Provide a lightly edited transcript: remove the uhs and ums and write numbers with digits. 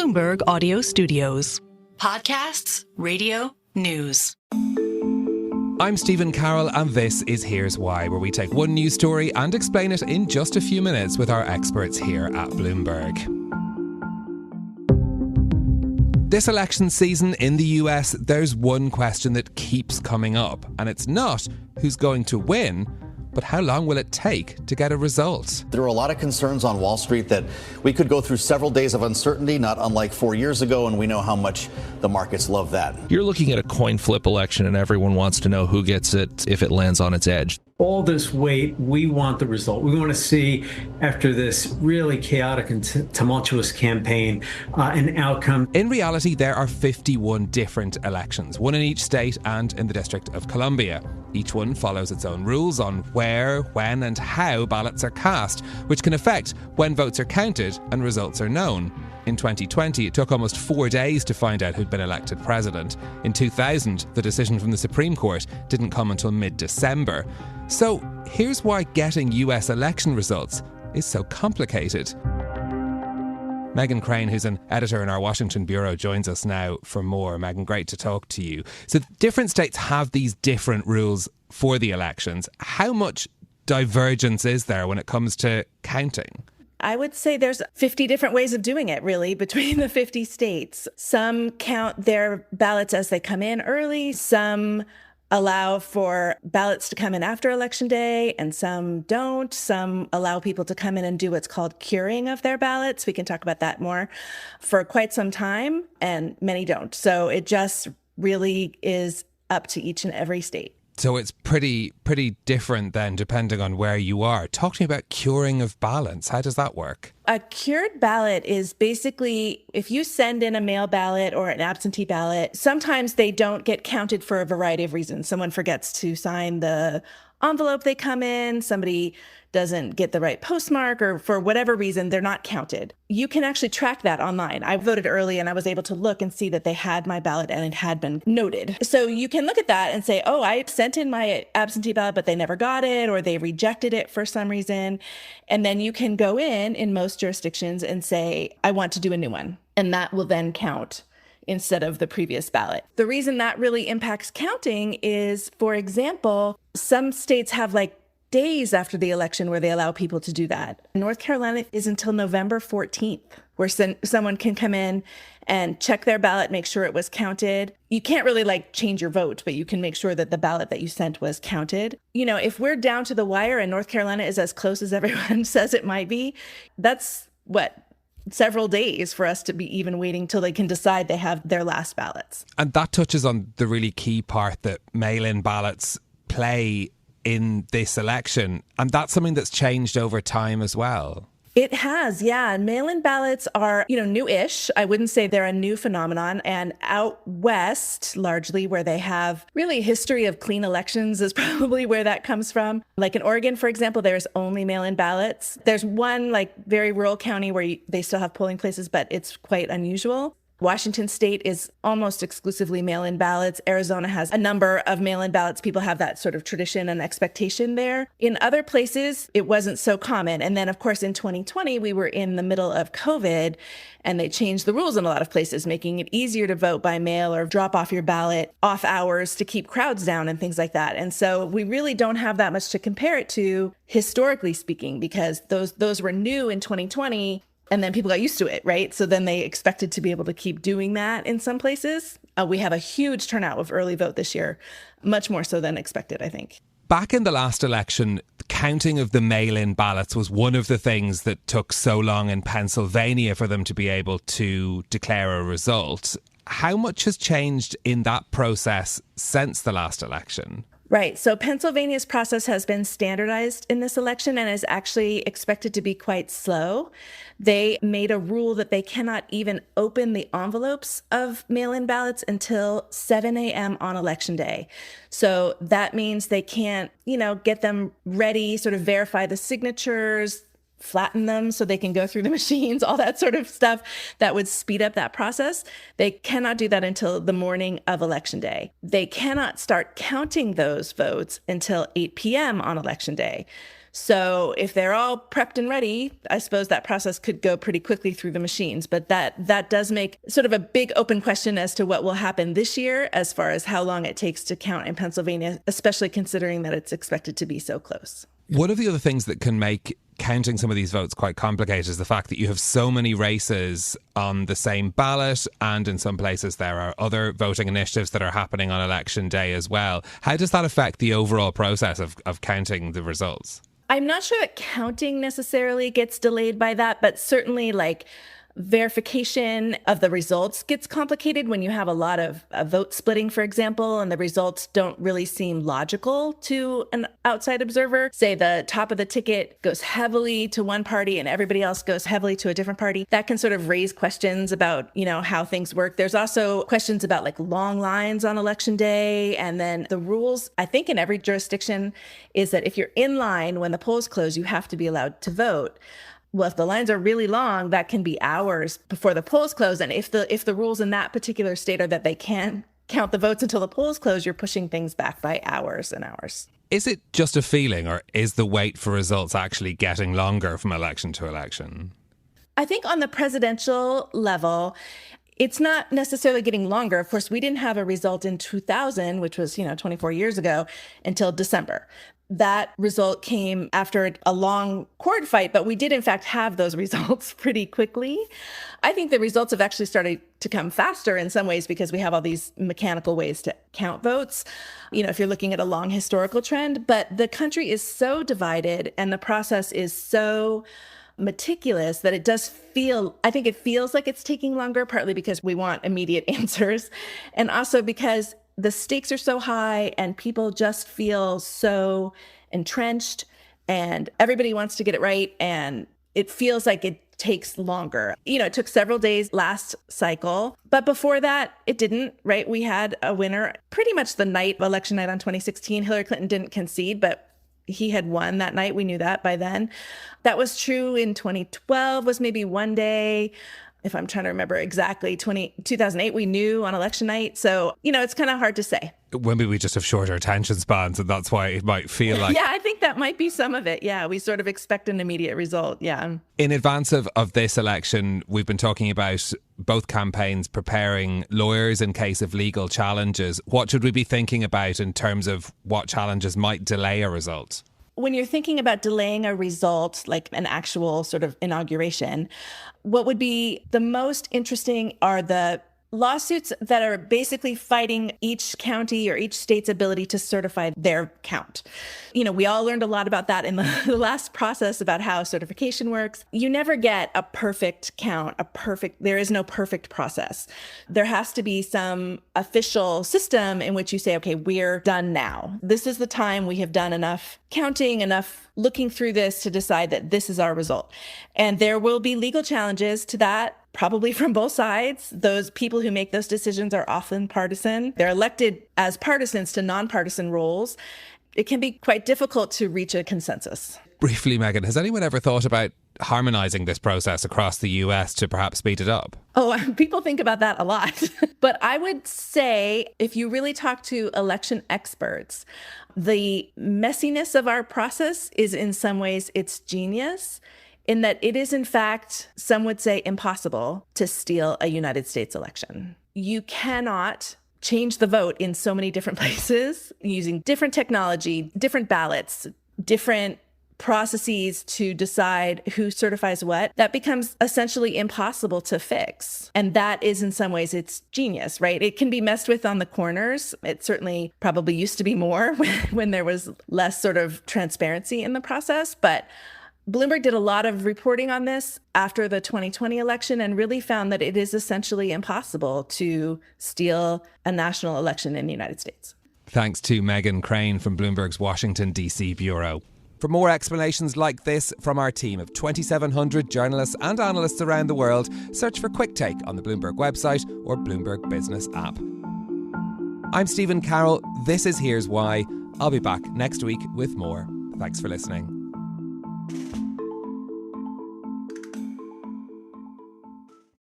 Bloomberg Audio Studios. Podcasts, radio, news. I'm Stephen Carroll, and this is Here's Why, where we take one news story and explain it in just a few minutes with our experts here at Bloomberg. This election season in the US, there's one question that keeps coming up, and it's not who's going to win, but how long will it take to get a result? There are a lot of concerns on Wall Street that we could go through several days of uncertainty, not unlike 4 years ago, and we know how much the markets love that. You're looking at a coin flip election, and everyone wants to know who gets it if it lands on its edge. All this wait, we want the result. We want to see, after this really chaotic and tumultuous campaign, an outcome. In reality, there are 51 different elections, one in each state and in the District of Columbia. Each one follows its own rules on where, when and how ballots are cast, which can affect when votes are counted and results are known. In 2020, it took almost 4 days to find out who'd been elected president. In 2000, the decision from the Supreme Court didn't come until mid-December. So here's why getting US election results is so complicated. Magan Crane, who's an editor in our Washington bureau, joins us now for more. Magan, great to talk to you. So different states have these different rules for the elections. How much divergence is there when it comes to counting? I would say there's 50 different ways of doing it, really, between the 50 states. Some count their ballots as they come in early. Some allow for ballots to come in after Election Day, and some don't. Some allow people to come in and do what's called curing of their ballots. We can talk about that more for quite some time, and many don't. So it just really is up to each and every state. So it's pretty different then, depending on where you are. Talk to me about curing of ballots. How does that work? A cured ballot is basically, if you send in a mail ballot or an absentee ballot, sometimes they don't get counted for a variety of reasons. Someone forgets to sign the envelope they come in, somebody doesn't get the right postmark, or for whatever reason, they're not counted. You can actually track that online. I voted early and I was able to look and see that they had my ballot and it had been noted. So you can look at that and say, oh, I sent in my absentee ballot, but they never got it, or they rejected it for some reason. And then you can go in most jurisdictions, and say, I want to do a new one. And that will then count instead of the previous ballot. The reason that really impacts counting is, for example, some states have days after the election where they allow people to do that. North Carolina is until November 14th, where someone can come in and check their ballot, make sure it was counted. You can't really change your vote, but you can make sure that the ballot that you sent was counted. You know, if we're down to the wire and North Carolina is as close as everyone says it might be, that's several days for us to be even waiting till they can decide they have their last ballots. And that touches on the really key part that mail-in ballots play in this election. And that's something that's changed over time as well. It has, yeah. Mail-in ballots are, new-ish. I wouldn't say they're a new phenomenon. And out west, largely, where they have really a history of clean elections is probably where that comes from. Like in Oregon, for example, there's only mail-in ballots. There's one very rural county where they still have polling places, but it's quite unusual. Washington State is almost exclusively mail-in ballots. Arizona has a number of mail-in ballots. People have that sort of tradition and expectation there. In other places, it wasn't so common. And then, of course, in 2020, we were in the middle of COVID, and they changed the rules in a lot of places, making it easier to vote by mail or drop off your ballot off hours to keep crowds down and things like that. And so we really don't have that much to compare it to, historically speaking, because those were new in 2020. And then people got used to it, right? So then they expected to be able to keep doing that in some places. We have a huge turnout of early vote this year, much more so than expected, I think. Back in the last election, counting of the mail-in ballots was one of the things that took so long in Pennsylvania for them to be able to declare a result. How much has changed in that process since the last election? Right. So Pennsylvania's process has been standardized in this election and is actually expected to be quite slow. They made a rule that they cannot even open the envelopes of mail-in ballots until 7 a.m. on Election Day. So that means they can't, get them ready, sort of verify the signatures, flatten them so they can go through the machines, all that sort of stuff that would speed up that process. They cannot do that until the morning of Election Day. They cannot start counting those votes until 8 p.m. on Election Day. So if they're all prepped and ready, I suppose that process could go pretty quickly through the machines. But that does make sort of a big open question as to what will happen this year as far as how long it takes to count in Pennsylvania, especially considering that it's expected to be so close. One of the other things that can make counting some of these votes quite complicated is the fact that you have so many races on the same ballot, and in some places there are other voting initiatives that are happening on election day as well. How does that affect the overall process of counting the results? I'm not sure that counting necessarily gets delayed by that, but certainly verification of the results gets complicated when you have a lot of vote splitting, for example, and the results don't really seem logical to an outside observer. Say the top of the ticket goes heavily to one party and everybody else goes heavily to a different party. That can sort of raise questions about, how things work. There's also questions about long lines on election day. And then the rules, I think in every jurisdiction, is that if you're in line when the polls close, you have to be allowed to vote. Well, if the lines are really long, that can be hours before the polls close. And if the rules in that particular state are that they can't count the votes until the polls close, you're pushing things back by hours and hours. Is it just a feeling, or is the wait for results actually getting longer from election to election? I think on the presidential level, it's not necessarily getting longer. Of course, we didn't have a result in 2000, which was, 24 years ago, until December. That result came after a long court fight, but we did in fact have those results pretty quickly. I think the results have actually started to come faster in some ways because we have all these mechanical ways to count votes, if you're looking at a long historical trend. But the country is so divided and the process is so meticulous that I think it feels like it's taking longer, partly because we want immediate answers, and also because the stakes are so high and people just feel so entrenched and everybody wants to get it right. And it feels like it takes longer. It took several days last cycle, but before that, it didn't, right? We had a winner pretty much the night of election night on 2016. Hillary Clinton didn't concede, but he had won that night. We knew that by then. That was true in 2012, was maybe one day. If I'm trying to remember exactly, 2008, we knew on election night. So, it's kind of hard to say. Maybe we just have shorter attention spans, and that's why it might feel like... Yeah, I think that might be some of it. Yeah, we sort of expect an immediate result. Yeah. In advance of this election, we've been talking about both campaigns preparing lawyers in case of legal challenges. What should we be thinking about in terms of what challenges might delay a result? When you're thinking about delaying a result, like an actual sort of inauguration, what would be the most interesting are the lawsuits that are basically fighting each county or each state's ability to certify their count. We all learned a lot about that in the last process about how certification works. You never get a perfect count, there is no perfect process. There has to be some official system in which you say, okay, we're done now. This is the time we have done enough counting, enough looking through this to decide that this is our result. And there will be legal challenges to that, probably from both sides. Those people who make those decisions are often partisan. They're elected as partisans to nonpartisan roles. It can be quite difficult to reach a consensus. Briefly, Megan, has anyone ever thought about harmonizing this process across the US to perhaps speed it up? Oh, people think about that a lot. But I would say if you really talk to election experts, the messiness of our process is in some ways its genius, in that it is in fact, some would say, impossible to steal a United States election. You cannot change the vote in so many different places using different technology, different ballots, different processes to decide who certifies what. That becomes essentially impossible to fix. And that is in some ways its genius, right? It can be messed with on the corners. It certainly probably used to be more when there was less sort of transparency in the process. But Bloomberg did a lot of reporting on this after the 2020 election and really found that it is essentially impossible to steal a national election in the United States. Thanks to Magan Crane from Bloomberg's Washington, D.C. bureau. For more explanations like this from our team of 2,700 journalists and analysts around the world, search for Quick Take on the Bloomberg website or Bloomberg Business app. I'm Stephen Carroll. This is Here's Why. I'll be back next week with more. Thanks for listening.